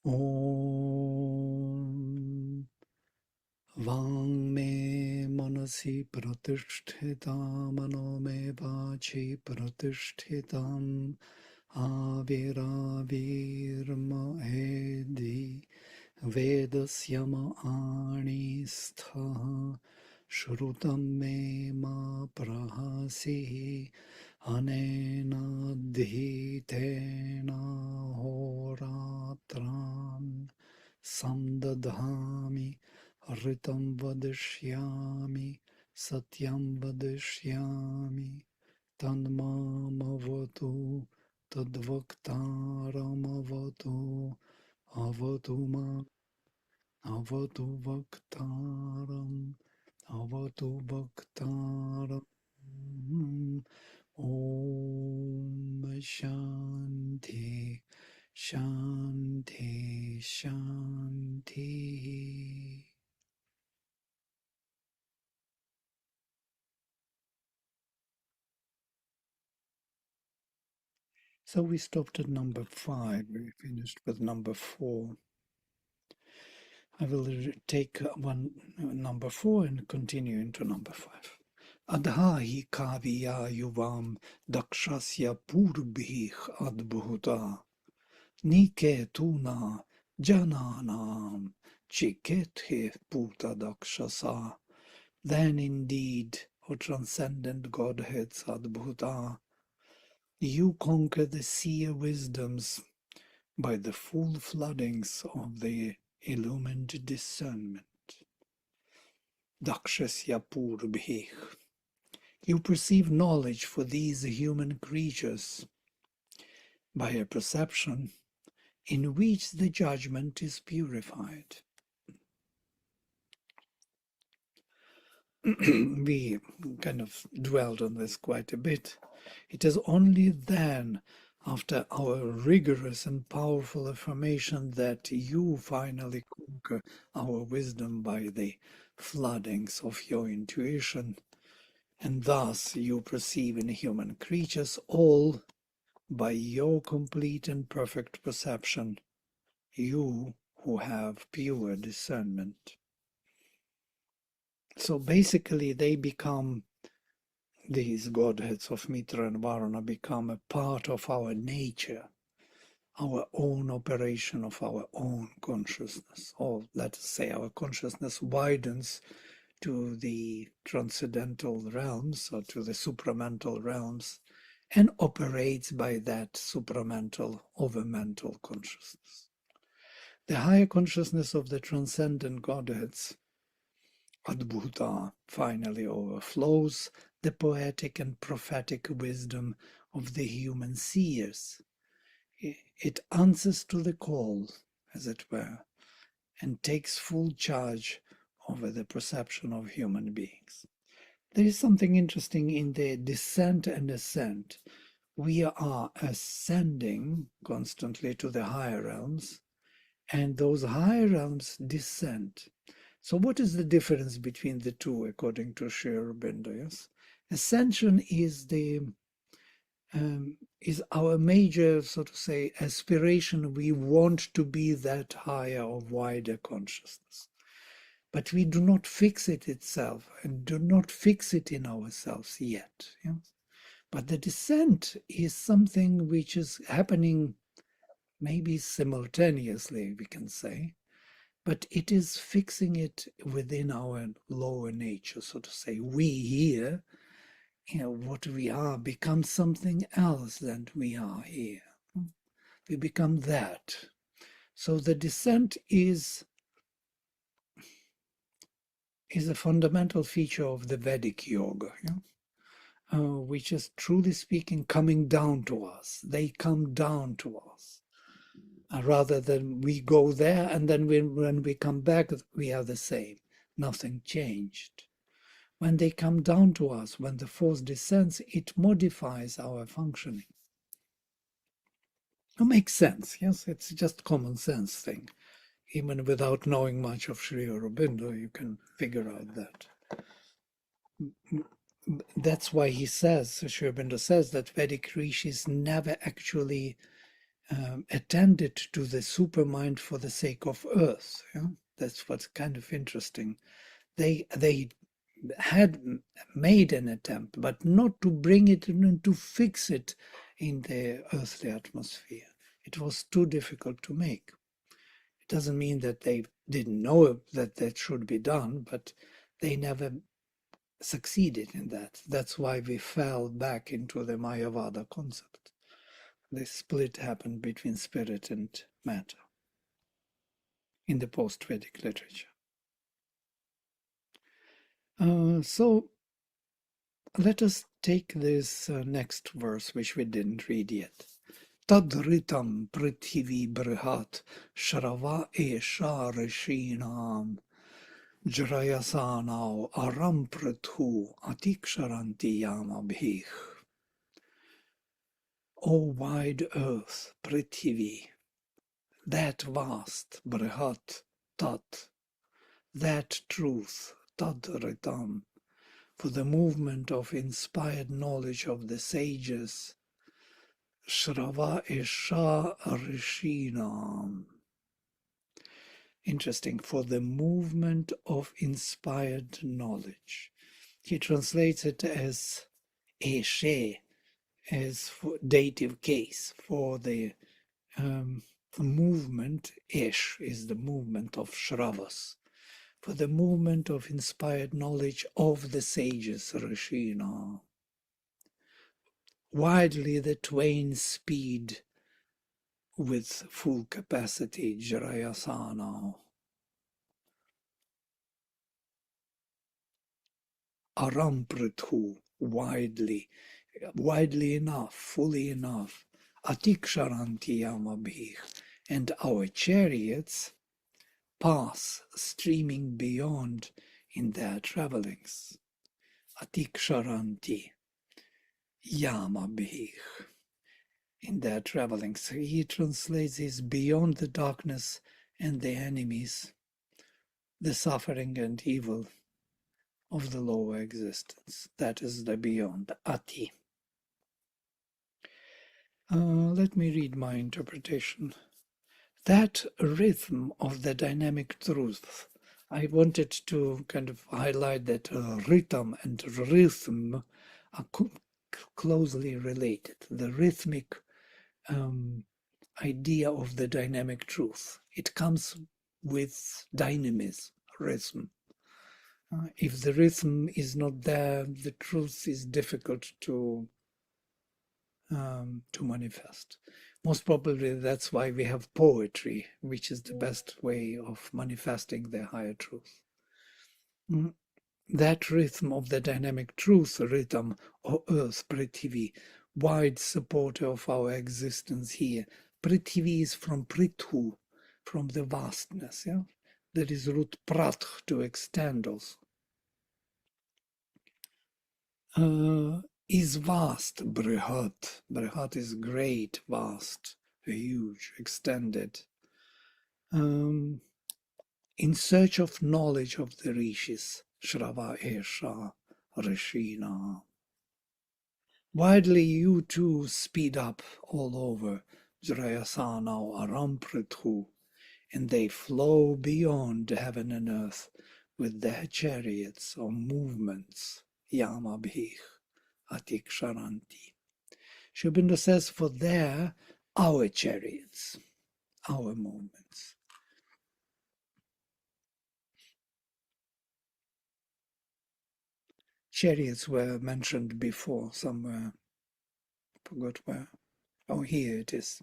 Om Vang me manasi pratishthitam mano me vachi pratishthitam Aviravirma edi Vedasyama ani stha Shrutam me ma prahasi Anena dhitena horatran Samdadhami Ritam vadishyami Satyam vadishyami Tanmamavatu Tadvaktaramavatu Avatu Avatu Vaktaram Avatu Vaktaram Om Shanti Shanti Shanti. So we stopped at number 5. We finished with number 4. I will take number 4 and continue into number 5. Adhahi kaviya yuvam dakshasya purbhih adbhuta niketuna jananam chikethe puta dakshasa. Then indeed, O transcendent Godheads adbhuta, you conquer the seer wisdoms by the full floodings of the illumined discernment. Dakshasya purbhih. You perceive knowledge for these human creatures by a perception in which the judgment is purified. We kind of dwelled on this quite a bit. It is only then, after our rigorous and powerful affirmation, that you finally conquer our wisdom by the floodings of your intuition, and thus you perceive in human creatures all by your complete and perfect perception, you who have pure discernment. So basically they become, these godheads of Mitra and Varuna become a part of our nature, our own operation of our own consciousness, or let us say our consciousness widens to the transcendental realms or to the supramental realms and operates by that supramental overmental consciousness. The higher consciousness of the transcendent Godheads, Adbhuta, finally overflows the poetic and prophetic wisdom of the human seers. It answers to the call, as it were, and takes full charge over the perception of human beings. There is something interesting in the descent and ascent. We are ascending constantly to the higher realms, and those higher realms descend. So what is the difference between the two, according to Sri Aurobindo? Yes? Ascension is is our major, so to say, aspiration. We want to be that higher or wider consciousness. But we do not fix it itself and do not fix it in ourselves yet. Yes? But the descent is something which is happening maybe simultaneously, we can say, but it is fixing it within our lower nature, so to say. We here, what we are becomes something else than we are here. We become that. So the descent is a fundamental feature of the Vedic yoga, which is truly speaking coming down to us. They come down to us. Rather than we go there and then when we come back, we are the same. Nothing changed. When they come down to us, when the force descends, it modifies our functioning. It makes sense, yes? It's just common sense thing. Even without knowing much of Sri Aurobindo, you can figure out that. That's why he says, Sri Aurobindo says, that Vedic rishis never actually attended to the supermind for the sake of earth. Yeah? That's what's kind of interesting. They had made an attempt, but not to bring it and to fix it in the earthly atmosphere. It was too difficult to make. It doesn't mean that they didn't know that that should be done, but they never succeeded in that. That's why we fell back into the Mayavada concept. The split happened between spirit and matter in the post-Vedic literature. So let us take this next verse, which we didn't read yet. Tadritam prithivi brihat shrava esha rishinam jrayasanau aram prithu atiksharanti yamabhih. O wide earth, Prithivi, that vast, Brihat, Tat, that truth, Tadritam, for the movement of inspired knowledge of the sages, Shrava Isha Rishinam. Interesting, for the movement of inspired knowledge. He translates it as Eshe, as for dative case, for the movement. Ish is the movement of Shravas, for the movement of inspired knowledge of the sages, Rishina. Widely the twain speed with full capacity, Jrayasana. Aramprithu, widely enough, fully enough. Atiksharanti yamabhih, and our chariots pass, streaming beyond in their travelings. Atiksharanti yamabhih, in their travelings. He translates this beyond the darkness and the enemies, the suffering and evil of the lower existence. That is the beyond, Ati. Let me read my interpretation. That rhythm of the dynamic truth, I wanted to kind of highlight that rhythm and rhythm are closely related. The rhythmic idea of the dynamic truth. It comes with dynamism, rhythm. If the rhythm is not there, the truth is difficult to manifest. Most probably that's why we have poetry, which is the best way of manifesting the higher truth. That rhythm of the dynamic truth, rhythm, or earth, Prithivi, wide supporter of our existence here. Prithivi is from Prithu, from the vastness. Yeah? There is root prat, to extend also. Is vast, Brihat. Brihat is great, vast, huge, extended. In search of knowledge of the rishis, Shrava Esha Rishina. Widely you too speed up all over, Jrayasana Aramprithu, and they flow beyond heaven and earth with their chariots or movements, Yamabhih, Atiksharanti. Sri Aurobindo says, for there, our chariots, our movements. Chariots were mentioned before somewhere, forgot where. Oh, here it is.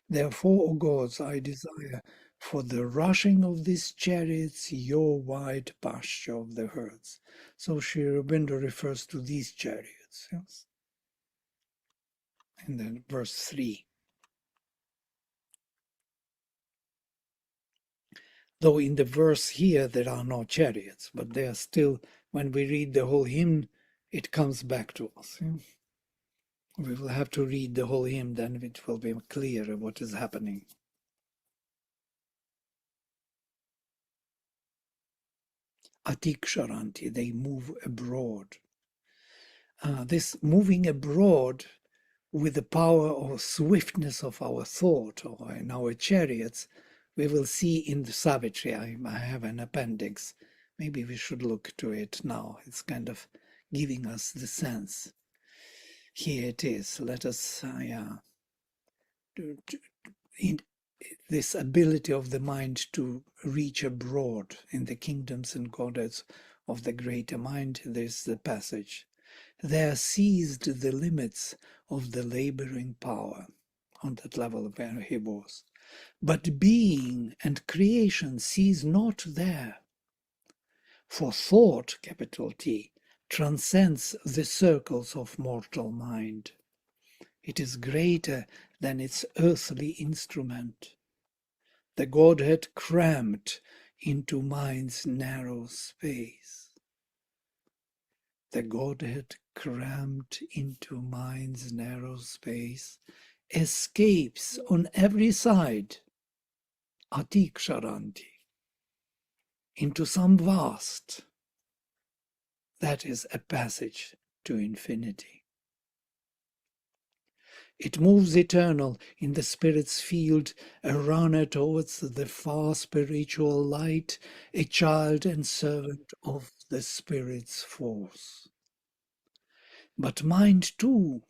Therefore, O gods, I desire for the rushing of these chariots your wide pasture of the herds. So Sri Aurobindo refers to these chariots. Yes? And then verse 3. Though in the verse here there are no chariots, but they are still, when we read the whole hymn, it comes back to us. Yeah? We will have to read the whole hymn, then it will be clear what is happening. Atiksharanti, they move abroad. This moving abroad with the power or swiftness of our thought or in our chariots, we will see in the Savitri. I have an appendix. Maybe we should look to it now. It's kind of giving us the sense. Here it is. Let us, in this ability of the mind to reach abroad in the kingdoms and goddess of the greater mind, there's the passage. There seized the limits of the laboring power, on that level where he was. But being and creation cease not there. For thought, capital T, transcends the circles of mortal mind. It is greater than its earthly instrument. The Godhead crammed into mind's narrow space. The Godhead crammed into mind's narrow space escapes on every side, atiksharanti, into some vast. That is a passage to infinity. It moves eternal in the spirit's field, a runner towards the far spiritual light, a child and servant of the spirit's force. But mind too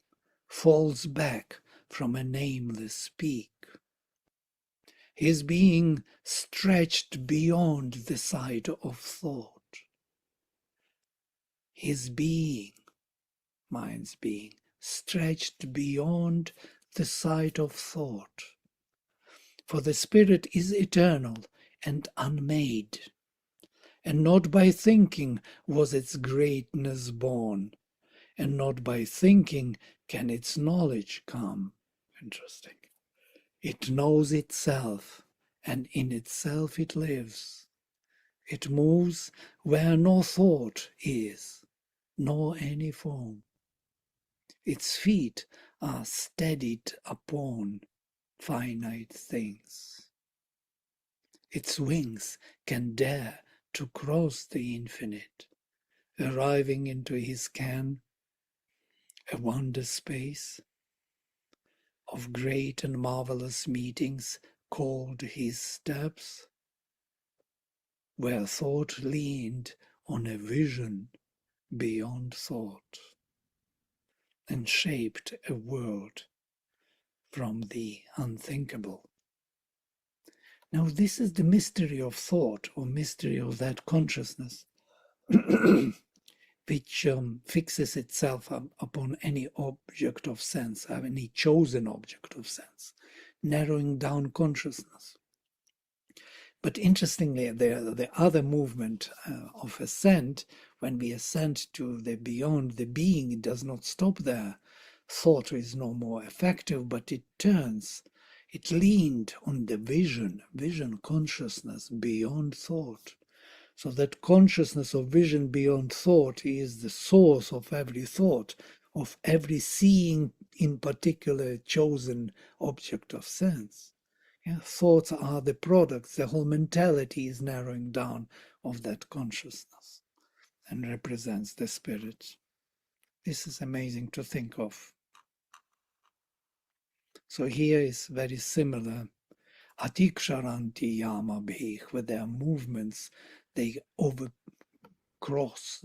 falls back from a nameless peak. His being stretched beyond the sight of thought. His being, mind's being, stretched beyond the sight of thought. For the spirit is eternal and unmade, and not by thinking was its greatness born, and not by thinking can its knowledge come. Interesting. It knows itself, and in itself it lives. It moves where no thought is, nor any form. Its feet are steadied upon finite things. Its wings can dare to cross the infinite, arriving into his ken, a wonder space of great and marvelous meetings called his steps, where thought leaned on a vision beyond thought and shaped a world from the unthinkable. Now, this is the mystery of thought, or mystery of that consciousness, which fixes itself upon any object of sense, any chosen object of sense, narrowing down consciousness. But interestingly, the other movement of ascent, when we ascend to the beyond the being, it does not stop there. Thought is no more effective, but it turns. It leaned on the vision consciousness beyond thought. So that consciousness of vision beyond thought is the source of every thought, of every seeing in particular chosen object of sense. Yeah, thoughts are the products. The whole mentality is narrowing down of that consciousness and represents the spirit. This is amazing to think of. So here is very similar. Atiksharanti yama bhih, with their movements, they overcross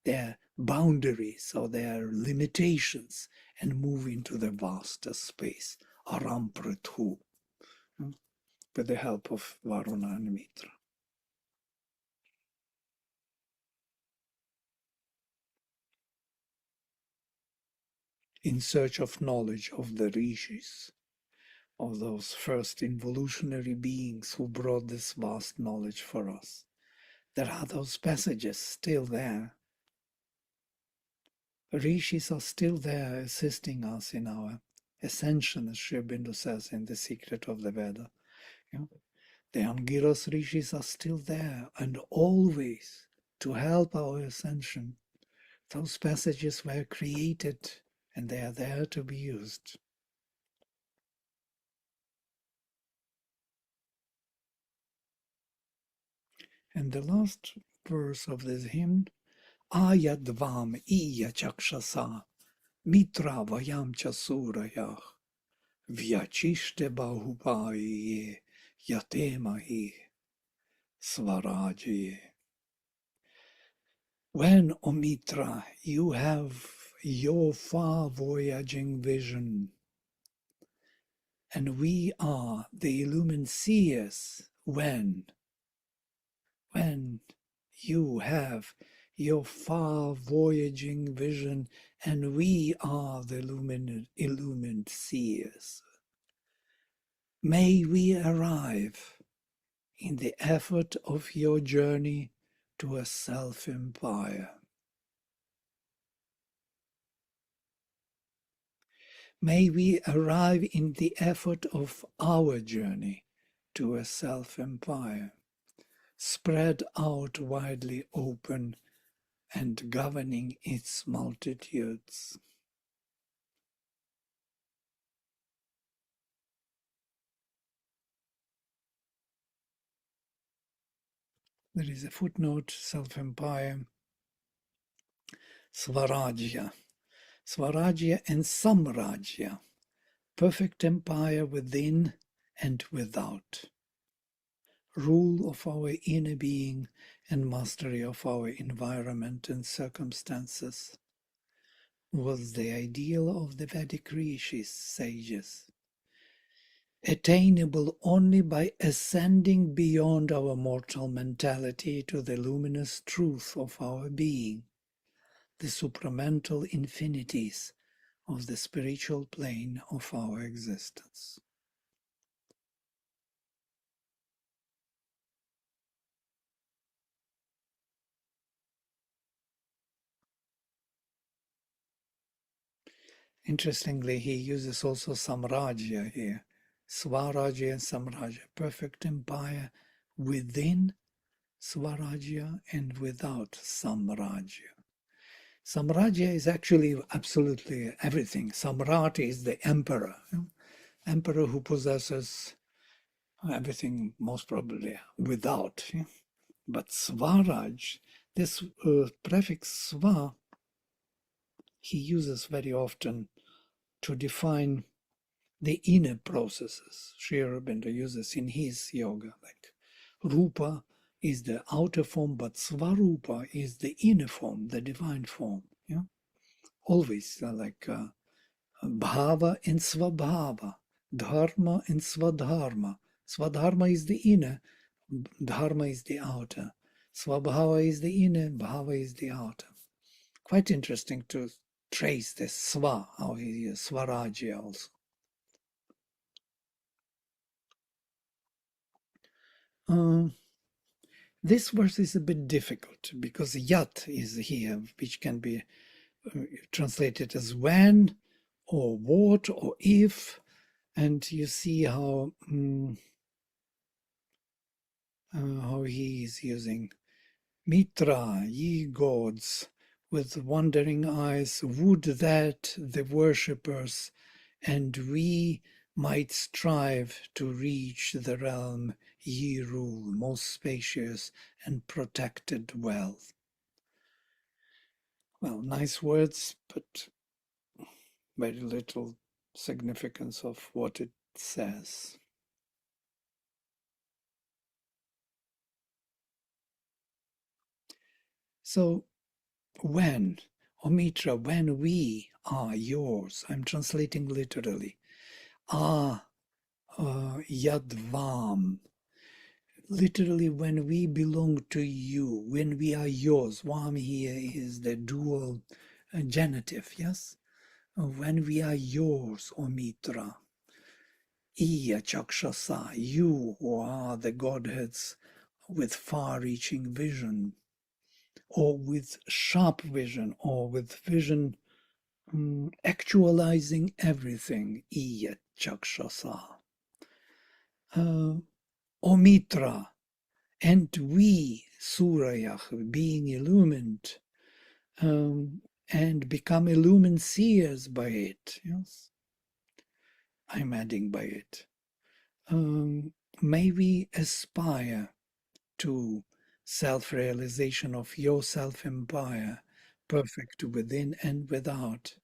their boundaries or their limitations and move into the vaster space. Aram prithu, with the help of Varuna and Mitra. In search of knowledge of the rishis, of those first involutionary beings who brought this vast knowledge for us. There are those passages still there. Rishis are still there assisting us in our ascension, as Sri Aurobindo says in The Secret of the Veda. You know, the Angiras Rishis are still there and always to help our ascension. Those passages were created and they are there to be used. And the last verse of this hymn, Ayadvam iya chakshasa, Mitra vayam chasurayah, vyachishte bahupaye, yatemahi, svaraji. When, O Mitra, you have your far-voyaging vision, and we are the illumined seers, when you have your far-voyaging vision, and we are the illumined seers, may we arrive in the effort of your journey to a self-empire. May we arrive in the effort of our journey to a self-empire, spread out widely open and governing its multitudes. There is a footnote, self-empire, Svarajya. Svarajya and Samrajya, perfect empire within and without. Rule of our inner being and mastery of our environment and circumstances was the ideal of the Vedic rishis, sages, attainable only by ascending beyond our mortal mentality to the luminous truth of our being, the supramental infinities of the spiritual plane of our existence. Interestingly, he uses also Samrajya here. Swarajya and Samrajya, perfect empire within Swarajya and without Samrajya. Samrajya is actually absolutely everything. Samrat is the emperor, emperor who possesses everything, most probably without. But Swaraj, this prefix Sva, he uses very often to define the inner processes. Sri Aurobindo uses in his yoga, like Rupa is the outer form, but Svarupa is the inner form, the divine form. Yeah, always Bhava and Svabhava, Dharma and Swadharma. Swadharma is the inner, Dharma is the outer. Swabhava is the inner, Bhava is the outer. Quite interesting to trace this Swa, how he uses Swarajya also. This verse is a bit difficult because yat is here, which can be translated as when or what or if, and you see how he is using Mitra, ye gods, with wondering eyes, would that the worshippers and we might strive to reach the realm ye rule, most spacious and protected wealth. Well, nice words, but very little significance of what it says. So when, O Mitra, when we are yours, I'm translating literally, are Yadvam, literally when we belong to you, when we are yours. Vam here is the dual genitive, yes? When we are yours, O Mitra, Iya Chakshasa, you who are the Godheads with far-reaching vision, or with sharp vision, or with vision actualizing everything, Iya Chakshasa. O Mitra, and we, Surayah, being illumined, and become illumined seers by it. Yes, I'm adding by it. May we aspire to self-realization of your self-empire, perfect within and without,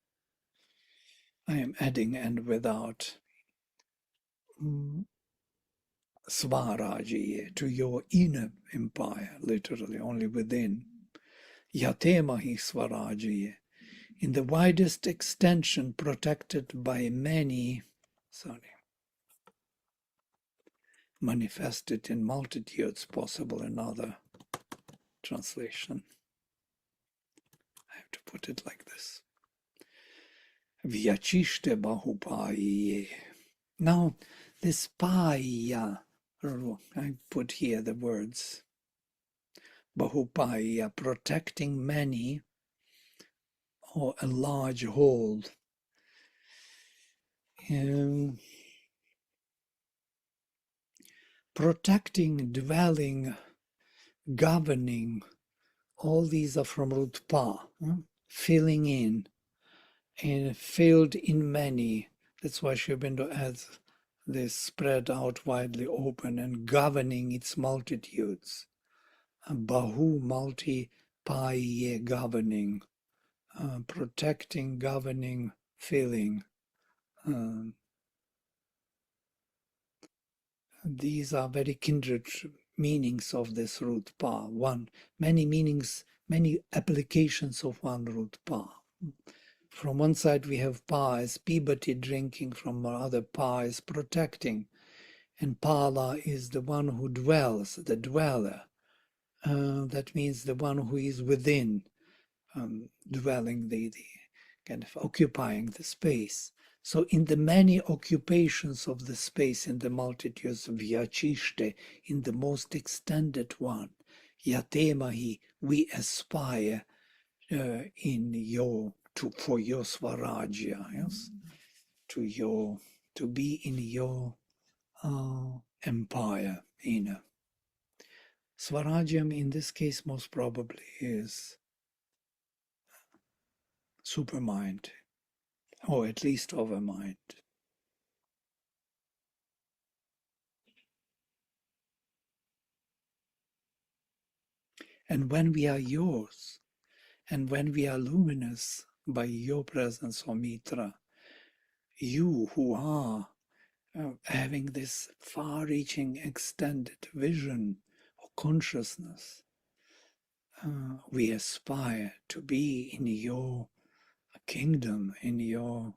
I am adding and without Swarajya, to your inner empire, literally only within. Yatemahi Swarajya, in the widest extension, protected by many, manifested in multitudes, possible in other translation. I have to put it like this. Vyachishte Bahupaye. Now, this paya, I put here the words Bahupaya, protecting many, or a large hold. Protecting, dwelling, governing, all these are from root pa, filling in, and filled in many. That's why Sri Aurobindo adds this spread out widely open and governing its multitudes. Bahu, multi, paye, governing, protecting, governing, filling. These are very kindred meanings of this root pa. Many meanings, many applications of one root pa. From one side we have pa as pibati, drinking, from other pa is protecting, and pala is the one who dwells, the dweller. That means the one who is within, dwelling, the kind of occupying the space. So in the many occupations of the space, in the multitudes of Vyachishte, in the most extended one, Yatemahi, we aspire in your, for your Swarajya, yes? To be in your empire, inner. Swarajyam in this case most probably is supermind, or at least overmind. And when we are yours, and when we are luminous by your presence, O Mitra, you who are having this far-reaching, extended vision or consciousness, we aspire to be in your kingdom, in your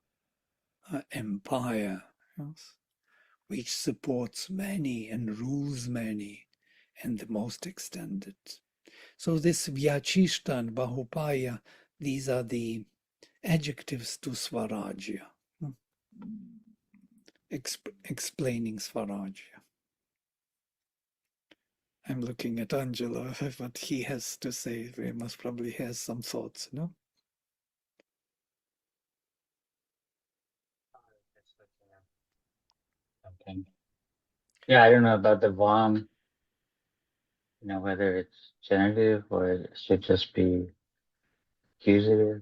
empire, yes, which supports many and rules many, and the most extended. So this Vyachishta and Bahupaya, these are the adjectives to Swarajya, explaining Swarajya. I'm looking at Angela, what he has to say. He must probably has some thoughts, no? Okay. Yeah, I don't know about the vam, whether it's genitive or it should just be accusative.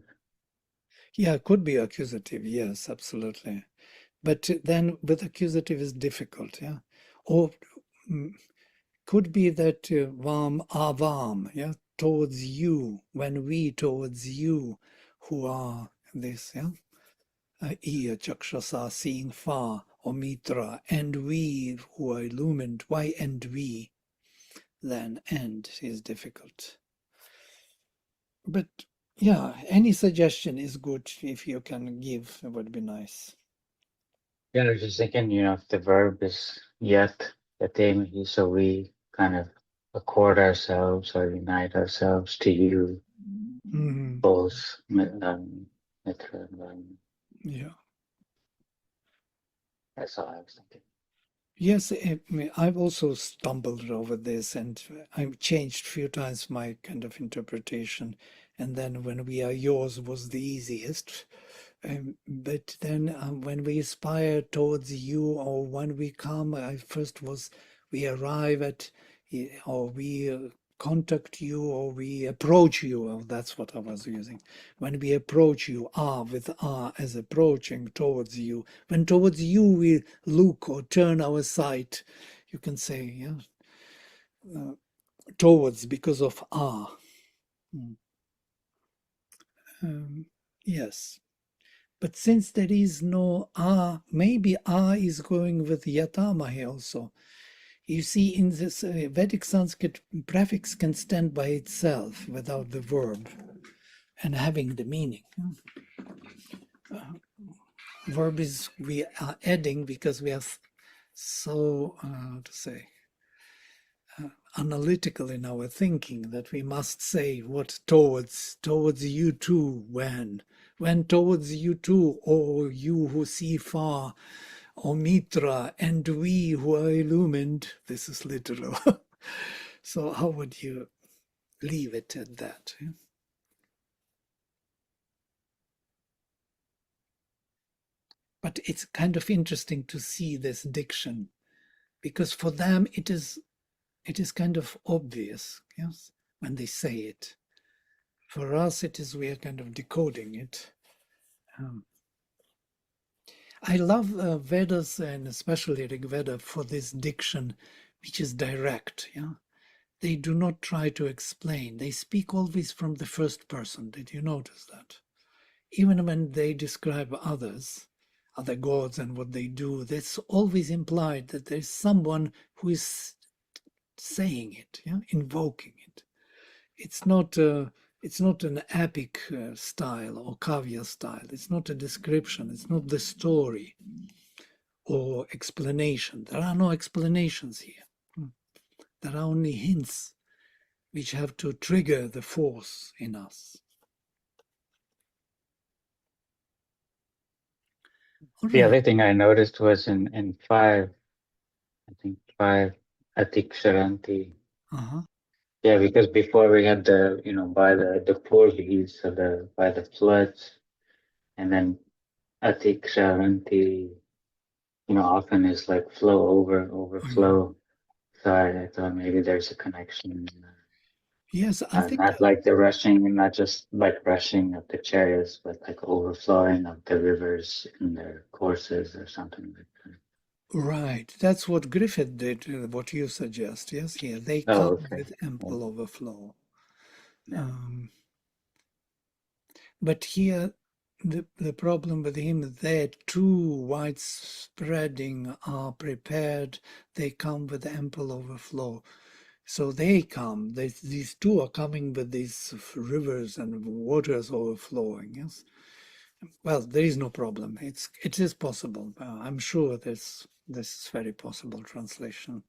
Yeah, it could be accusative, yes, absolutely. But then with accusative is difficult, yeah? Or could be that vam avam, yeah, towards you, when we towards you who are this, yeah? Iya chakshasa, seeing far, or mitra, and we who are illumined. Why and we? Then and is difficult. But yeah, any suggestion is good if you can give, it would be nice. Yeah, I was just thinking, if the verb is yet, yatemahi, so we kind of accord ourselves or unite ourselves to you, both Mitra and Varuna. Yeah. That's all I was thinking. Yes, I've also stumbled over this, and I've changed a few times my kind of interpretation. And then when we are yours was the easiest. But then when we aspire towards you, or when we come, I first was we arrive at, or we contact you, or we approach you. Oh, that's what I was using. When we approach you, with as approaching towards you. When towards you we look or turn our sight, you can say, yeah, towards because of ah. Yes. But since there is no A, maybe A is going with Yatamahe also. You see, in this Vedic Sanskrit, prefix can stand by itself without the verb and having the meaning. Verb is we are adding because we are so, to say, analytical in our thinking that we must say what towards you too, when towards you too, or you who see far, or Mitra, and we who are illumined. This is literal. So how would you leave it at that? But it's kind of interesting to see this diction, because for them it is kind of obvious, yes, when they say it. For us, it is we are kind of decoding it. I love Vedas, and especially Rigveda, for this diction, which is direct. Yeah, they do not try to explain. They speak always from the first person. Did you notice that? Even when they describe others, other gods and what they do, that's always implied that there's someone who is saying it, yeah, invoking it. It's not an epic style or kavya style. It's not a description. It's not the story or explanation. There are no explanations here. There are only hints which have to trigger the force in us. The other thing I noticed was in 5, I think 5, Atiksharanti. Uh-huh. Yeah, because before we had the, by the Portuguese, so by the floods, and then Atiksharanti, often is like flow over, overflow. So I thought maybe there's a connection. Yes, I think. Not like the rushing, not just like rushing of the chariots, but like overflowing of the rivers in their courses or something like that. Right, that's what Griffith did, what you suggest. Yes, here they Oh, come okay. with ample overflow. Yeah. But here, the problem with him, they're too widespreading, are prepared, they come with ample overflow. So they come, these two are coming with these rivers and waters overflowing, yes? Well, there is no problem. It is possible. I'm sure this is very possible translation.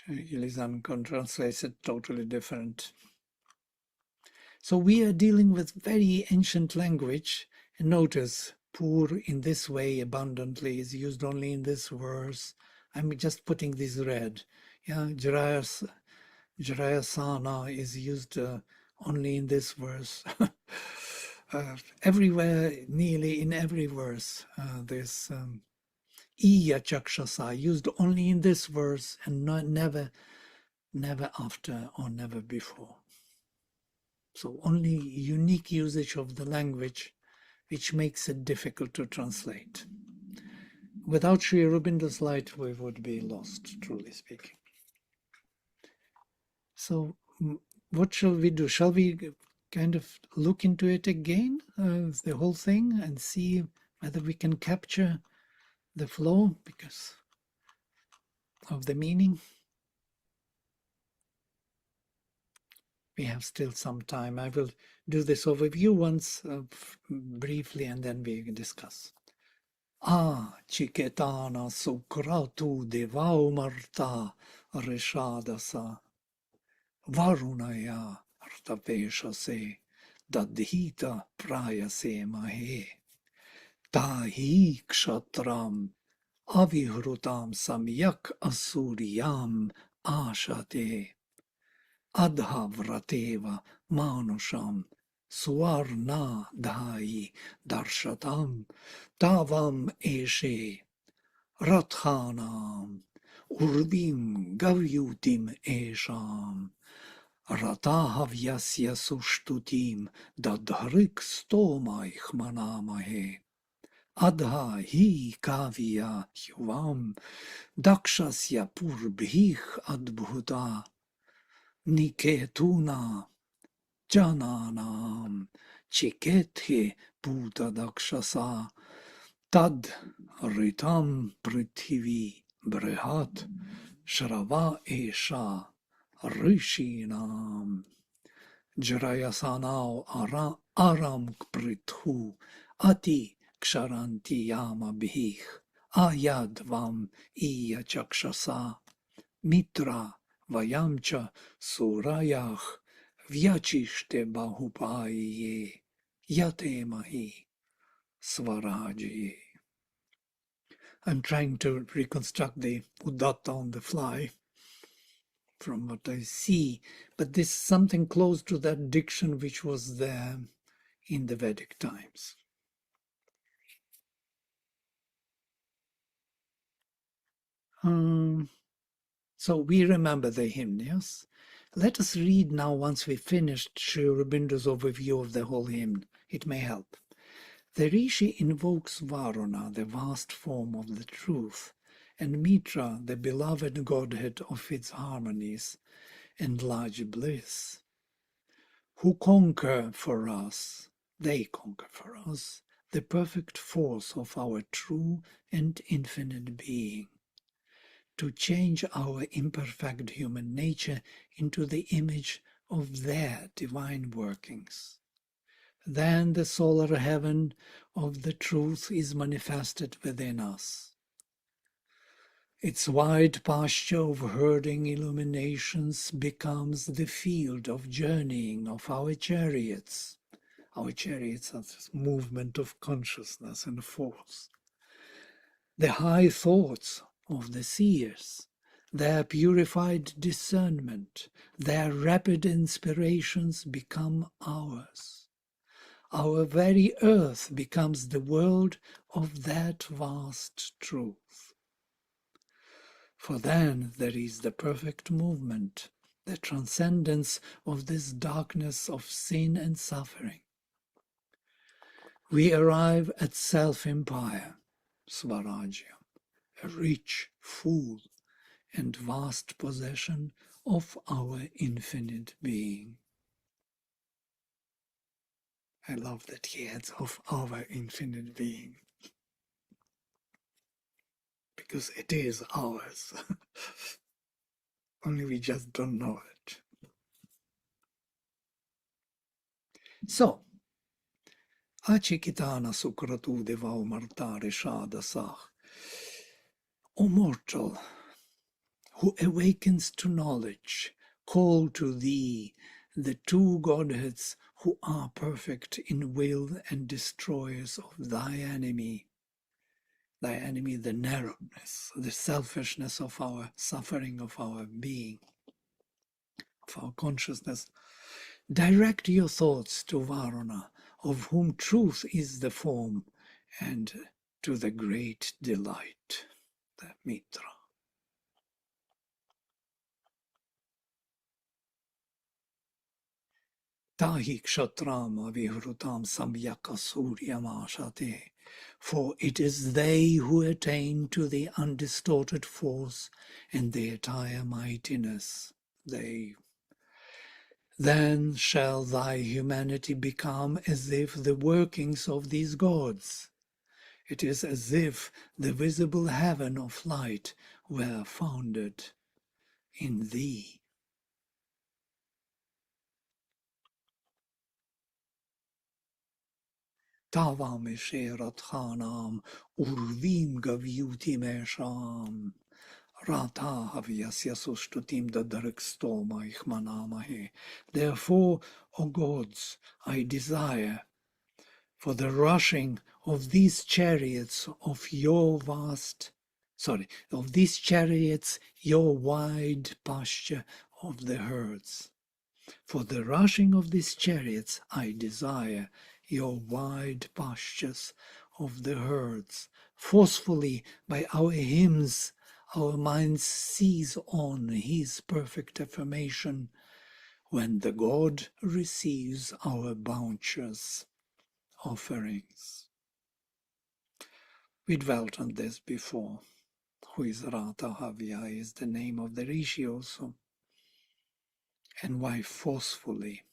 Yelizan can translate it totally different. So we are dealing with very ancient language. And notice, poor in this way abundantly is used only in this verse. I'm just putting this red. Yeah, Jirayasana is used only in this verse. Everywhere, nearly in every verse, this Iya Chakshasa used only in this verse and never after or never before. So only unique usage of the language, which makes it difficult to translate. Without Sri Aurobindo's light, we would be lost, truly speaking. So what shall we do? Shall we kind of look into it again, the whole thing, and see whether we can capture the flow because of the meaning? We have still some time. I will do this overview once briefly, and then we discuss. Chiketana sukratu devau marta rishadasa Varunaya artapesha se dadhita prayase mahe tahi kshatram avihrutam samyak asuriyam ashate adhavrateva manusham Swarna dhai darshatam tavam eshe rathanam urvim gavyutim esham ratahavyasya sushtutim dadhrik stomaich manamahe adha hi kavya yuvam dakshasya purbhich adbhuta Niketuna Jananam Chikethe Bhuta Dakshasa Tad Ritam Prithivi Brihat Shrava Esha Rishinam Jrayasanao Aram Prithu Ati Ksharanti Yama Bhich Ayadvam Iya Chakshasa Mitra Vayamcha Surayach Vyachishte Bahupaye Yatemahi Svaraji. I'm trying to reconstruct the Udatta on the fly from what I see, but this is something close to that diction which was there in the Vedic times. So we remember the hymn, yes? Let us read now, once we finished Sri Aurobindo's overview of the whole hymn. It may help. The Rishi invokes Varuna, the vast form of the truth, and Mitra, the beloved godhead of its harmonies and large bliss, who conquer for us, they conquer for us, the perfect force of our true and infinite being, to change our imperfect human nature into the image of their divine workings. Then the solar heaven of the truth is manifested within us. Its wide pasture of herding illuminations becomes the field of journeying of our chariots. Our chariots are this movement of consciousness and force. The high thoughts of the seers, their purified discernment, their rapid inspirations become ours. Our very earth becomes the world of that vast truth. For then there is the perfect movement, the transcendence of this darkness of sin and suffering. We arrive at self-empire, Swarajya, a rich, full, and vast possession of our infinite being. I love that he adds of our infinite being, because it is ours. Only we just don't know it. So, Achikitana Sukratu Devau Martare Shadasach, O mortal, who awakens to knowledge, call to thee the two Godheads who are perfect in will and destroyers of thy enemy, the narrowness, the selfishness of our suffering, of our being, of our consciousness. Direct your thoughts to Varuna, of whom truth is the form, and to the great delight, the Mitra. Tahi kshatrama vihrutam samyaka suryamashate, for it is they who attain to the undistorted force and the entire mightiness. Then shall thy humanity become as if the workings of these gods. It is as if the visible heaven of light were founded in thee. Tavam Esherathanam Urvim Gavyutimesham Rata Havyasya Sushtutim Dadarikstoma Ichmanamahe. Therefore, O gods, I desire for the rushing of these chariots of your your wide pasture of the herds. For the rushing of these chariots I desire your wide pastures of the herds. Forcefully by our hymns our minds seize on his perfect affirmation when the God receives our bounteous offerings. We dwelt on this before. Who is Rata Havya is the name of the Rishi also. And why forcefully?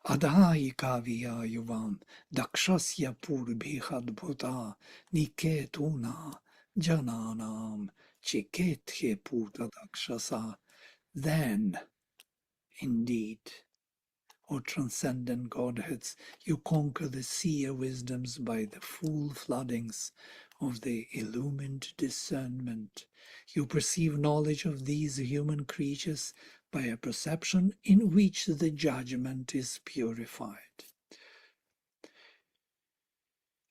Adhaika yuvam dakshasya purbhihadbhuta niketuna jananam chiketje puta dakshasa. Then, indeed, O transcendent Godheads, you conquer the seer wisdoms by the full floodings of the illumined discernment. You perceive knowledge of these human creatures by a perception in which the judgment is purified.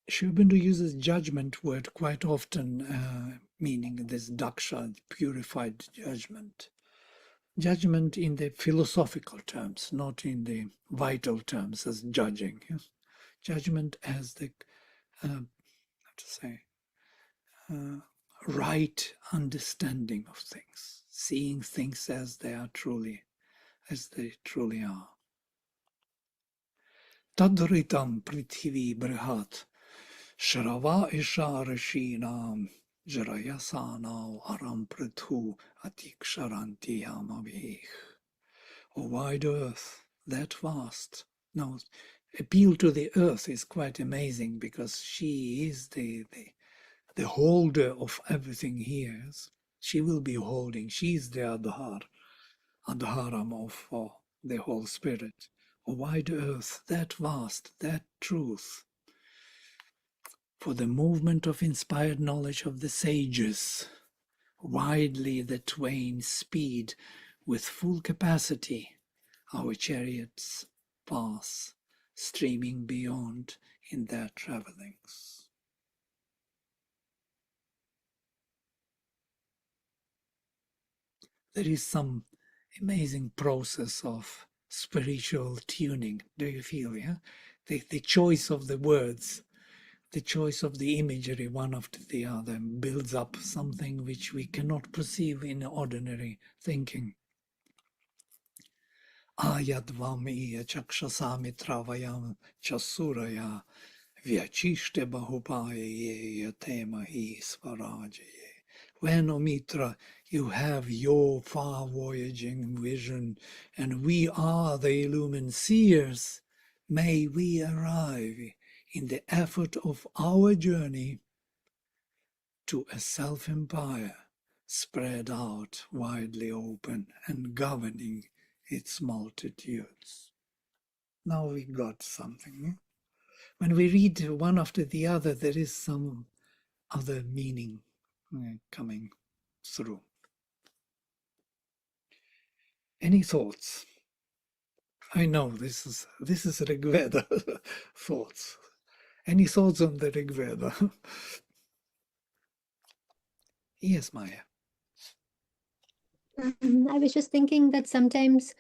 Sri Aurobindo uses judgment word quite often, meaning this daksha, purified judgment. Judgment in the philosophical terms, not in the vital terms as judging. Yes? Judgment as the, how to say, right understanding of things, seeing things as they truly are. Tadritam prithivi brihat Shrava isha rashinam Jarayasanao aram prithu atiksharanti amavih. O wide earth, that vast. Now, appeal to the earth is quite amazing because she is the holder of everything here. She will be holding. She is the Adharam of the whole spirit. O wide earth, that vast, that truth. For the movement of inspired knowledge of the sages, widely the twain speed with full capacity, our chariots pass, streaming beyond in their travellings. There is some amazing process of spiritual tuning. Do you feel, yeah? The choice of the words, the choice of the imagery one after the other builds up something which we cannot perceive in ordinary thinking. Ayadvam iya chakshasa mitravayam chasuraya vyachishte bahupaya yatemahi svarajaye. When, O Mitra, you have your far-voyaging vision, and we are the illumined seers, may we arrive in the effort of our journey to a self-empire spread out, widely open, and governing its multitudes. Now we got something. When we read one after the other, there is some other meaning coming through. Any thoughts? I know this is Rigveda thoughts. Any thoughts on the Rigveda? Yes, Maya. I was just thinking that sometimes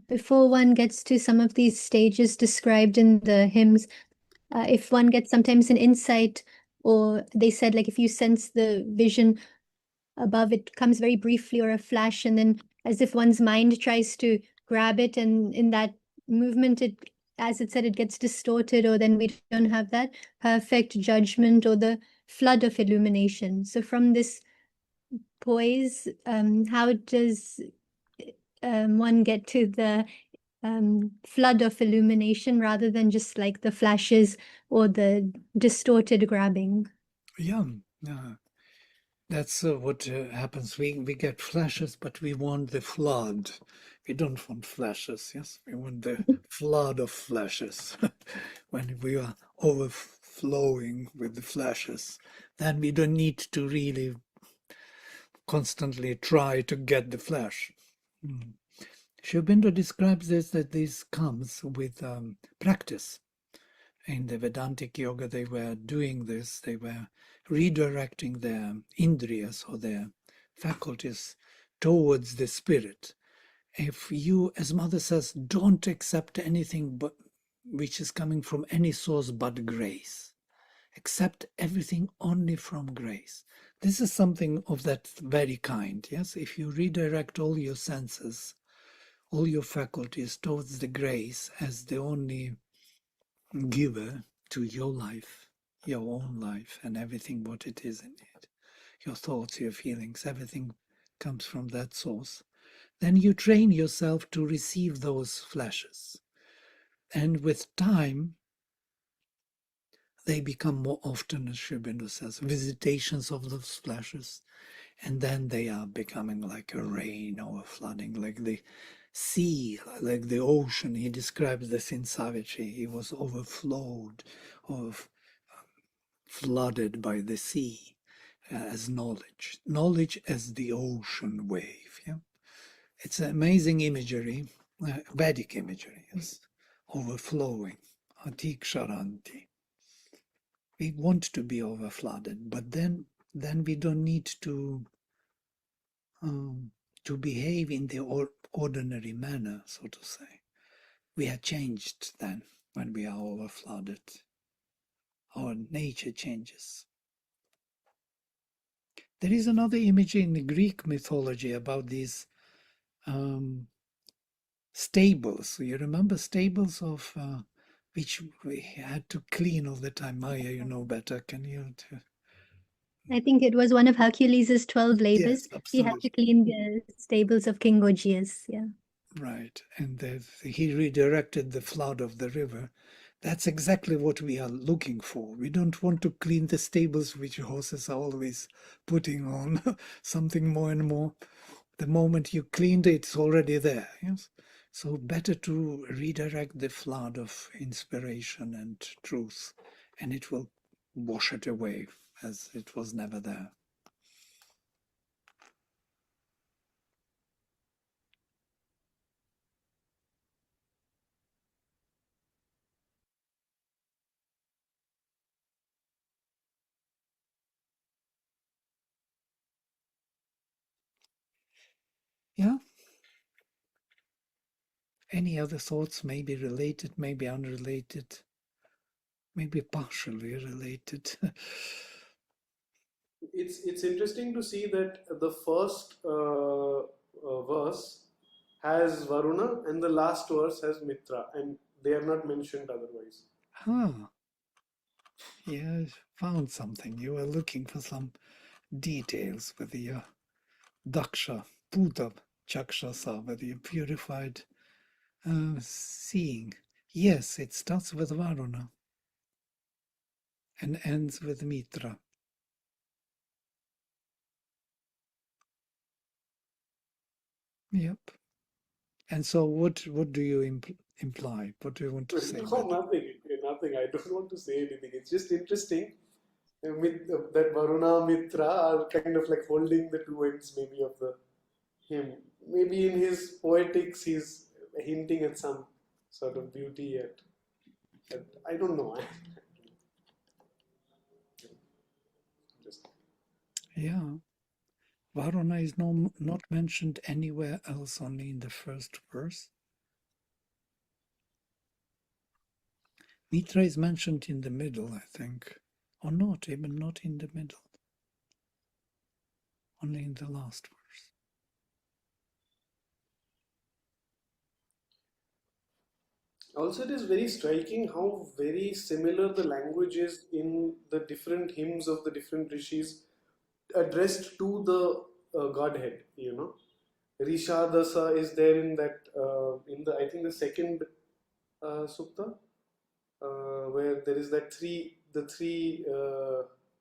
before one gets to some of these stages described in the hymns, if one gets sometimes an insight, or they said like if you sense the vision above, it comes very briefly or a flash, and then as if one's mind tries to grab it, and in that movement, it, as it said, it gets distorted, or then we don't have that perfect judgment or the flood of illumination. So from this poise, how does one get to the flood of illumination rather than just like the flashes or the distorted grabbing? Yeah, that's what happens. We get flashes, but we want the flood. We don't want flashes, yes? We want the flood of flashes. When we are overflowing with the flashes, then we don't need to really constantly try to get the flash. Sri Aurobindo describes this, that this comes with practice. In the Vedantic yoga, they were doing this. They were redirecting their indriyas or their faculties towards the spirit. If you, as Mother says, don't accept anything but which is coming from any source but grace. Accept everything only from grace. This is something of that very kind. Yes, if you redirect all your senses, all your faculties towards the grace as the only giver to your life, your own life, and everything what it is in it, your thoughts, your feelings, everything comes from that source, then you train yourself to receive those flashes. And with time, they become more often, as Sri Aurobindo says, visitations of those flashes. And then they are becoming like a rain or a flooding, like the sea, like the ocean. He describes this in Savitri. He was overflowed or flooded by the sea as knowledge. Knowledge as the ocean wave. Yeah? It's amazing imagery, Vedic imagery, yes. Overflowing. Atiksharanti. We want to be overflooded, but then we don't need to behave in the ordinary manner, so to say. We are changed then when we are overflooded. Our nature changes. There is another image in the Greek mythology about these stables. You remember stables of which we had to clean all the time. Maya, you know better. Can you? I think it was one of Hercules' 12 labors. Yes, He had to absolutely. clean the stables of King Augeas. Yeah. Right. And he redirected the flood of the river. That's exactly what we are looking for. We don't want to clean the stables which horses are always putting on something more and more. The moment you cleaned it, it's already there. Yes. So better to redirect the flood of inspiration and truth, and it will wash it away as it was never there. Yeah. Any other thoughts, maybe related, maybe unrelated, maybe partially related? It's interesting to see that the first verse has Varuna and the last verse has Mitra, and they are not mentioned otherwise. Ah, yeah, found something. You were looking for some details with the Daksha, Puta Chakshasa, with the purified seeing. Yes, it starts with Varuna and ends with Mitra. Yep. And so what do you imply? What do you want to say by No, that? nothing. I don't want to say anything. It's just interesting that Varuna Mitra are kind of like holding the two ends maybe of the hymn. Maybe in his poetics he's hinting at some sort of beauty yet. But I don't know. Just Yeah. Varuna is not mentioned anywhere else, only in the first verse. Mitra is mentioned in the middle, I think. Or not, even not in the middle. Only in the last verse. also, it is very striking how very similar the language is in the different hymns of the different rishis addressed to the Godhead. Rishadasa is there in that in the I think the second sukta where there is that the three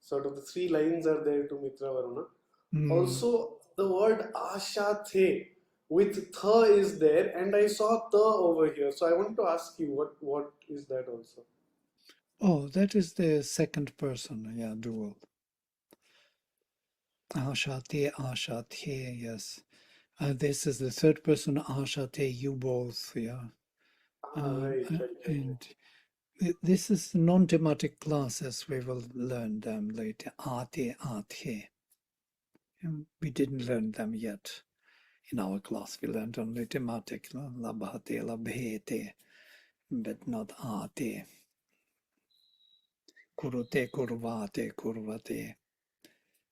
sort of the three lines are there to Mitra Varuna. Also, the word Ashathe with tha is there, and I saw tha over here. So I want to ask you, what is that also? Oh, that is the second person, yeah, dual. Ashate, Ashathe, yes. This is the third person, Ashate, you both, yeah. Right. And this is non-thematic classes. We will learn them later. Ate, Athe. We didn't learn them yet in our class. We learned only thematic, labhate, labhete, but not ate. Kurute, kurvate, kurvate,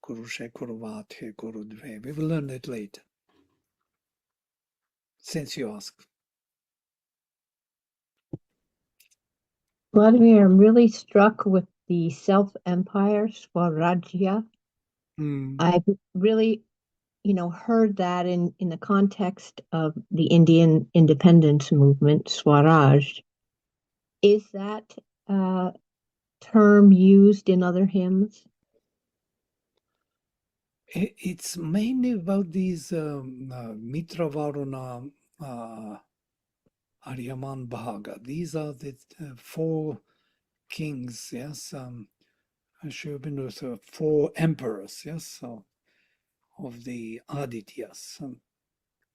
kurushe, kurvate, kurudve. We will learn it later. Since you ask. Vladimir, I'm really struck with the self-empire, Swarajya. I've really, heard that in the context of the Indian independence movement, Swaraj. Is that term used in other hymns? It's mainly about these Mitra, Varuna, Aryaman, Bhaga. These are the four kings, yes. Four emperors, yes, so of the Adityas,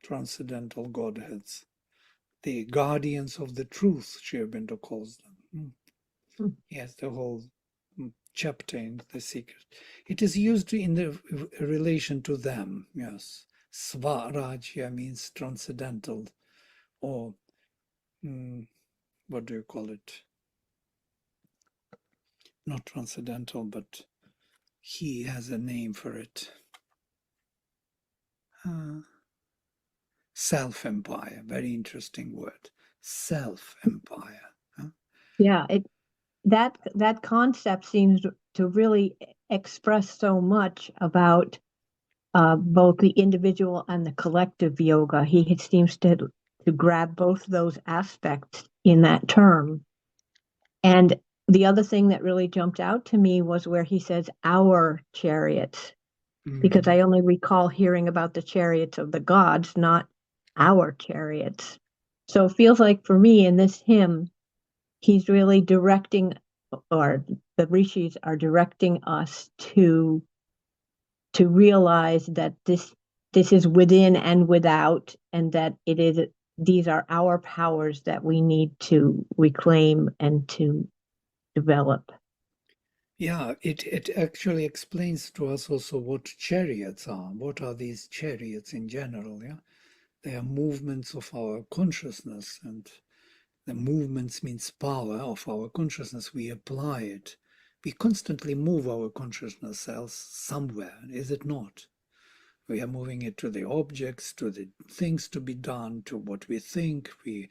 transcendental godheads, the guardians of the truth, Sri Aurobindo calls them. Yes, the whole chapter in the secret. It is used in the relation to them, yes. Svarajya means transcendental, or what do you call it? Not transcendental, but he has a name for it. Self-empire, very interesting word. Self-empire. Yeah, that concept seems to really express so much about both the individual and the collective yoga. He seems to grab both those aspects in that term. And the other thing that really jumped out to me was where he says our chariots, because I only recall hearing about the chariots of the gods, not our chariots. So it feels like for me in this hymn, he's really directing, or the rishis are directing us to realize that this is within and without, and that these are our powers that we need to reclaim and to develop. Yeah, it actually explains to us also what chariots are. What are these chariots in general? Yeah, they are movements of our consciousness, and the movements means power of our consciousness. We apply it. We constantly move our consciousness else somewhere, is it not? We are moving it to the objects, to the things to be done, to what we think. We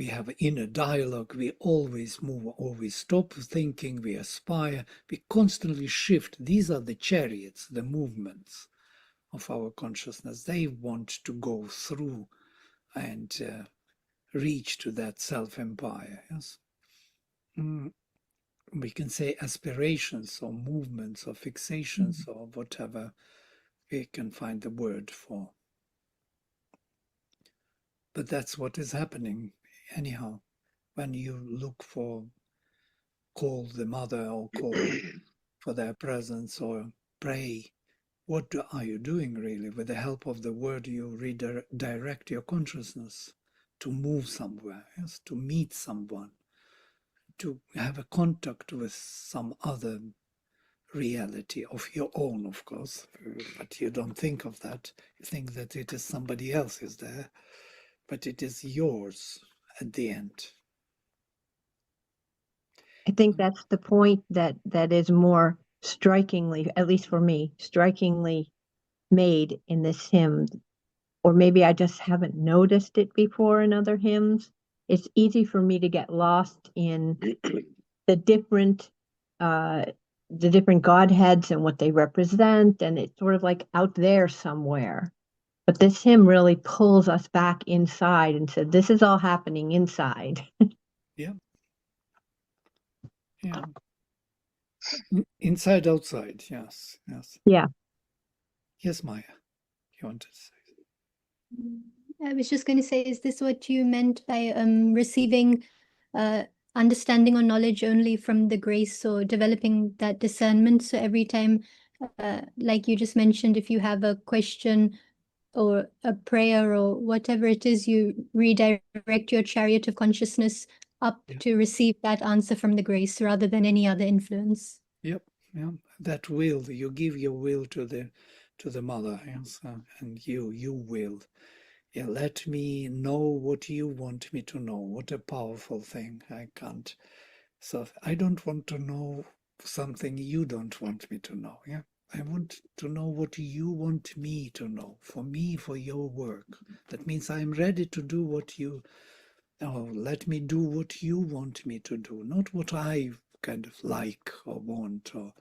have inner dialogue. We always move, always stop thinking. We aspire. We constantly shift. These are the chariots, the movements of our consciousness. They want to go through and reach to that self-empire. Yes, we can say aspirations or movements or fixations or whatever we can find the word for. But that's what is happening anyhow when you look for, call the mother or call for their presence or pray. What are you doing really? With the help of the word, you redirect your consciousness to move somewhere, yes, to meet someone, to have a contact with some other reality of your own, of course, but you don't think of that. You think that it is somebody else's there, but it is yours at the end. I think that's the point that is more strikingly, at least for me, strikingly made in this hymn. Or maybe I just haven't noticed it before in other hymns. It's easy for me to get lost in the different godheads and what they represent, and it's sort of like out there somewhere. But this hymn really pulls us back inside and said, this is all happening inside. Yeah. Yeah. Inside, outside. Yes. Yes. Yeah. Yes, Maya. You wanted to say? I was just going to say, is this what you meant by receiving understanding or knowledge only from the grace, or developing that discernment? So every time, like you just mentioned, if you have a question or a prayer or whatever it is, you redirect your chariot of consciousness up to receive that answer from the grace rather than any other influence. Yep. Yeah. That will, you give your will to the mother, yes, and you will. Yeah, let me know what you want me to know. What a powerful thing. I can't. So I don't want to know something you don't want me to know. Yeah. I want to know what you want me to know, for me, for your work. That means I'm ready to do what you, let me do what you want me to do, not what I kind of like or want or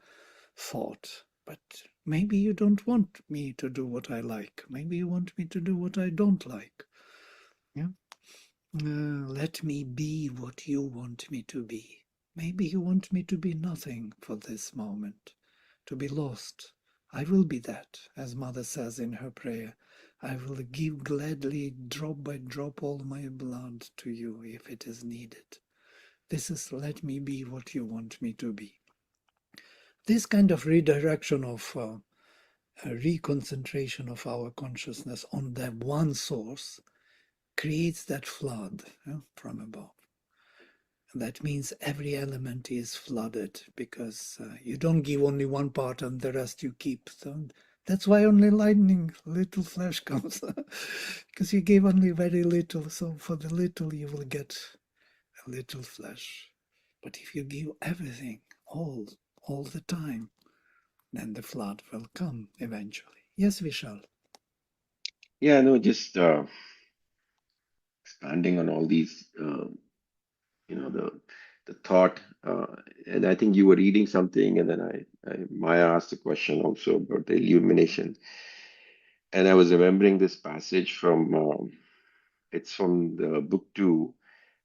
thought. But maybe you don't want me to do what I like. Maybe you want me to do what I don't like. Yeah. Let me be what you want me to be. Maybe you want me to be nothing for this moment, to be lost. I will be that, as Mother says in her prayer. I will give gladly, drop by drop, all my blood to you if it is needed. This is let me be what you want me to be. This kind of redirection of a reconcentration of our consciousness on that one source creates that flood from above. And that means every element is flooded because you don't give only one part and the rest you keep. So that's why only lightning, little flesh comes, because you gave only very little. So for the little you will get a little flesh. But if you give everything, all the time, then the flood will come eventually. Yes, Vishal. Yeah, no, just expanding on all these, the thought, and I think you were reading something, and then Maya asked a question also about the illumination, and I was remembering this passage from it's from the book 2,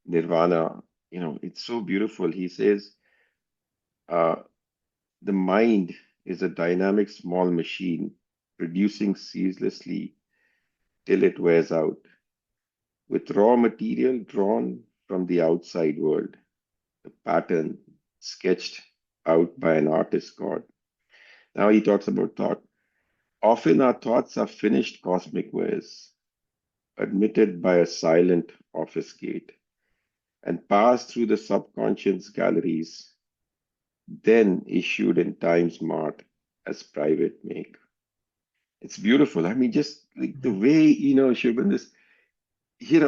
Nirvana. It's so beautiful. He says, uh, the mind is a dynamic small machine producing ceaselessly till it wears out, with raw material drawn from the outside world, the pattern sketched out by an artist god. Now he talks about thought. Often our thoughts are finished cosmic wares, admitted by a silent office gate, and passed through the subconscious galleries, then issued in time's mart as private make. It's beautiful. I mean, just like the way, Shubham,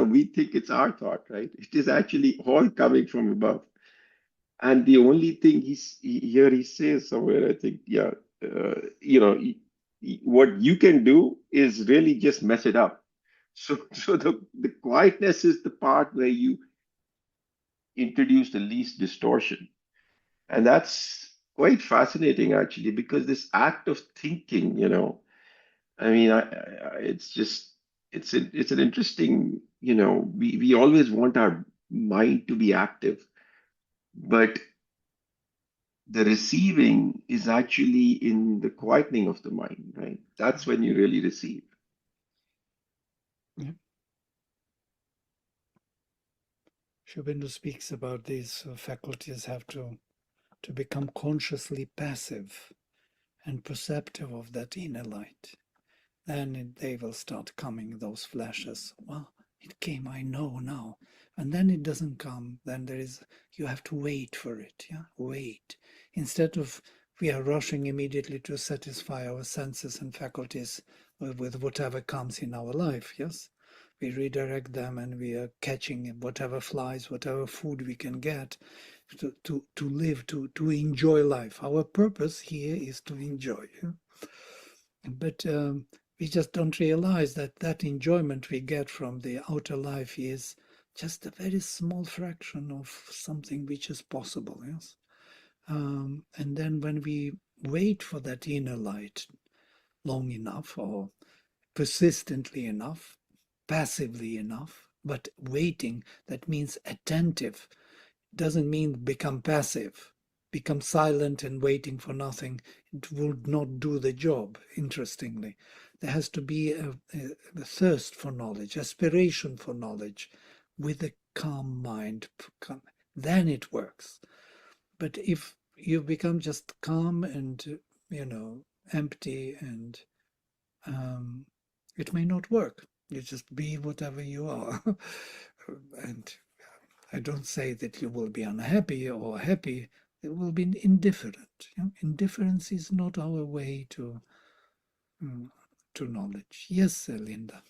we think it's our thought, right? It is actually all coming from above. And the only thing here he says somewhere, I think, yeah, what you can do is really just mess it up. So the quietness is the part where you introduce the least distortion. And that's quite fascinating, actually, because this act of thinking, I mean, it's an interesting, we always want our mind to be active, but the receiving is actually in the quietening of the mind, right? That's when you really receive. Yeah. Shubhendu speaks about these faculties have to become consciously passive and perceptive of that inner light. Then they will start coming, those flashes. Well, it came, I know now. And then it doesn't come. Then you have to wait for it. Yeah, wait. Instead of we are rushing immediately to satisfy our senses and faculties with whatever comes in our life. Yes, we redirect them and we are catching whatever flies, whatever food we can get to live, to enjoy life. Our purpose here is to enjoy. Yeah? But we just don't realize that enjoyment we get from the outer life is just a very small fraction of something which is possible. Yes. And then when we wait for that inner light long enough or persistently enough, passively enough, but waiting, that means attentive, doesn't mean become passive, become silent and waiting for nothing. It would not do the job, interestingly. There has to be a thirst for knowledge, aspiration for knowledge with a calm mind. Then it works. But if you become just calm and, empty, and it may not work. You just be whatever you are. And I don't say that you will be unhappy or happy. It will be indifferent. Indifference is not our way to knowledge. Yes, Linda.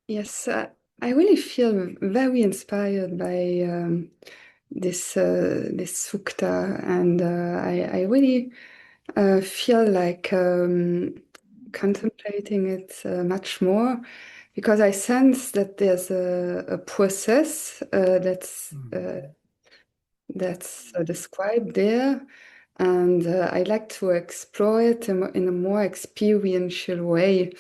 Yes, I really feel very inspired by this sukta, and I really feel like contemplating it much more, because I sense that there's a process that's described there, and I like to explore it in a more experiential way.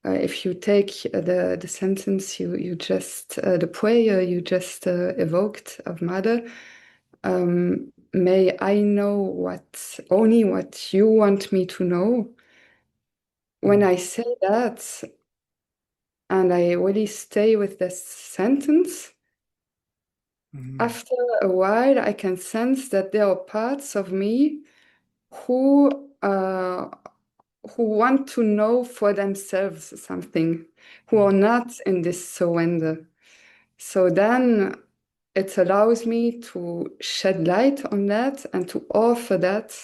if you take the sentence you just the prayer you just evoked of Mother, may I know only what you want me to know. When I say that, and I really stay with this sentence, after a while, I can sense that there are parts of me who want to know for themselves something, who are not in this surrender. So then it allows me to shed light on that and to offer that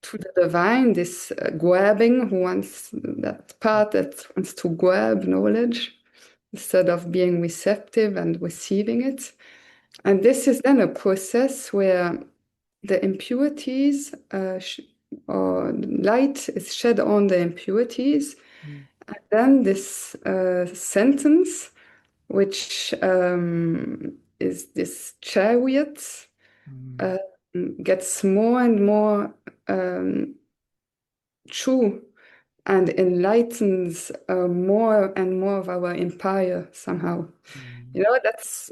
to the divine, this grabbing, who wants that part that wants to grab knowledge instead of being receptive and receiving it. And this is then a process where the impurities or light is shed on the impurities. And then this sentence, which is this chariot, gets more and more true and enlightens more and more of our empire somehow. You know, that's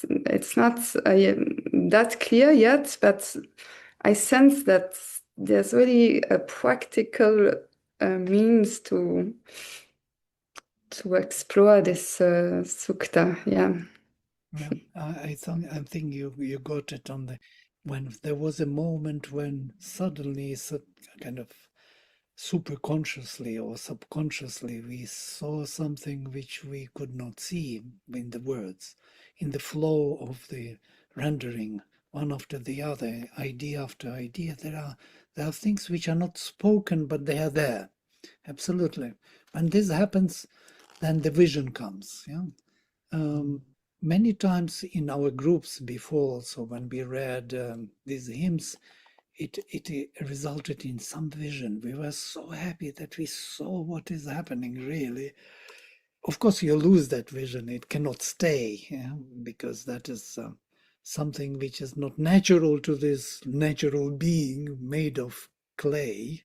it's not that clear yet, but I sense that there's really a practical means to explore this sukta. Yeah. Yeah, I think you got it on the when there was a moment when suddenly kind of super consciously or subconsciously we saw something which we could not see in the words, in the flow of the rendering, one after the other, idea after idea. There are things which are not spoken, but they are there. Absolutely. When this happens, then the vision comes. Yeah. Many times in our groups before, so when we read these hymns, it resulted in some vision. We were so happy that we saw what is happening, really. Of course, you lose that vision. It cannot stay, yeah, because that is something which is not natural to this natural being made of clay.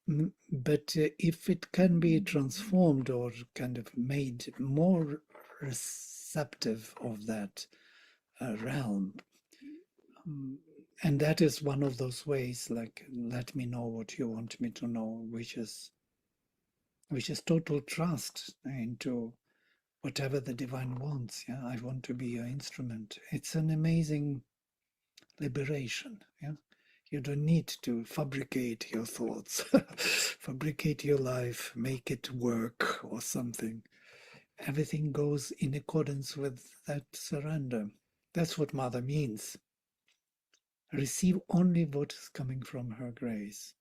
But if it can be transformed or kind of made more receptive of that realm, and that is one of those ways, like, let me know what you want me to know, which is total trust into whatever the divine wants. Yeah, I want to be your instrument. It's an amazing liberation. Yeah, you don't need to fabricate your thoughts, fabricate your life, make it work or something. Everything goes in accordance with that surrender. That's what Mother means. Receive only what is coming from her grace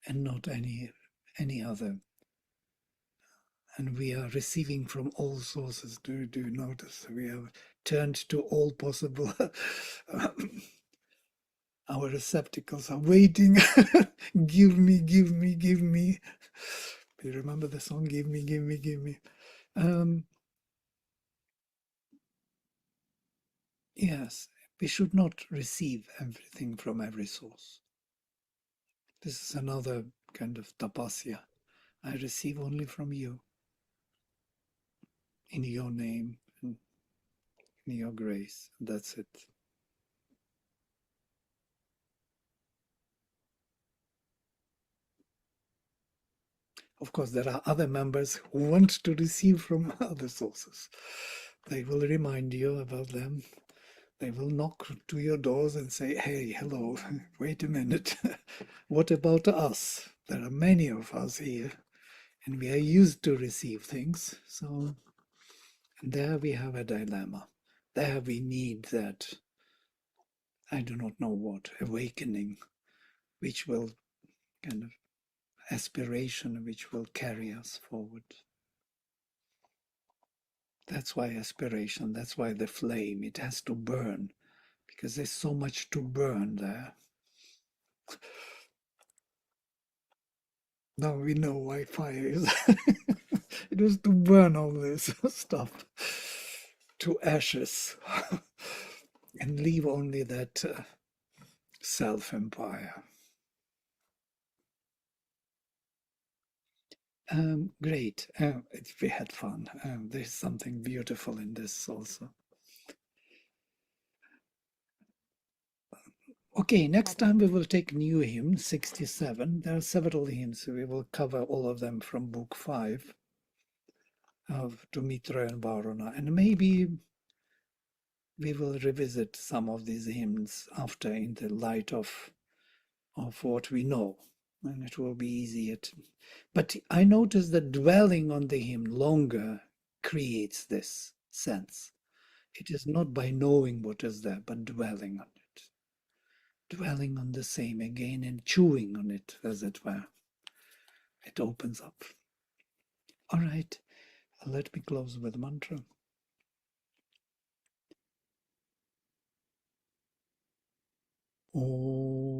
and not any other. And we are receiving from all sources. Do you notice? We have turned to all possible. Our receptacles are waiting. Give me, give me, give me. Do you remember the song? Give me, give me, give me. Yes, we should not receive everything from every source. This is another kind of tapasya. I receive only from you, in your name, in your grace. That's it. Of course, there are other members who want to receive from other sources. They will remind you about them. They will knock to your doors and say, hey, hello, wait a minute. What about us? There are many of us here, and we are used to receive things. So there we have a dilemma. There we need that, I do not know what, awakening, which will kind of aspiration, which will carry us forward. That's why aspiration, that's why the flame, it has to burn, because there's so much to burn there. Now we know why fire is. It was to burn all this stuff to ashes and leave only that self-empire. Great. We had fun. There's something beautiful in this also. Okay, next time we will take new hymn 67. There are several hymns. We will cover all of them from book 5 of Mitra and Varuna. And maybe we will revisit some of these hymns after in the light of what we know. And it will be easier to... But I noticed that dwelling on the hymn longer creates this sense. It is not by knowing what is there, but dwelling on it. Dwelling on the same again and chewing on it, as it were. It opens up. All right, let me close with mantra. Om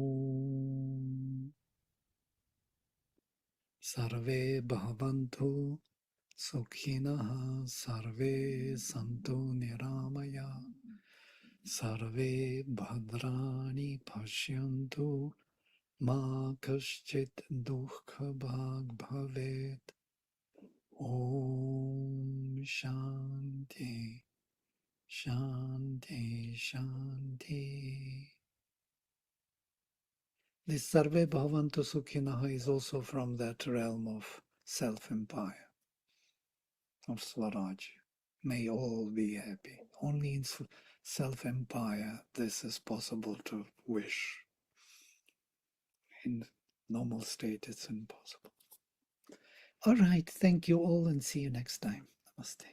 Sarve Bhavantu Sukhinaha Sarve Santu Niramaya Sarve Bhadrani Pashyantu Ma Kaschit Dukkha Bhag Bhavet. Om Shanti Shanti Shanti. This Sarve Bhavantu Sukhinaha is also from that realm of self-empire, of Swaraj. May all be happy. Only in self-empire this is possible to wish. In normal state it's impossible. All right, thank you all and see you next time. Namaste.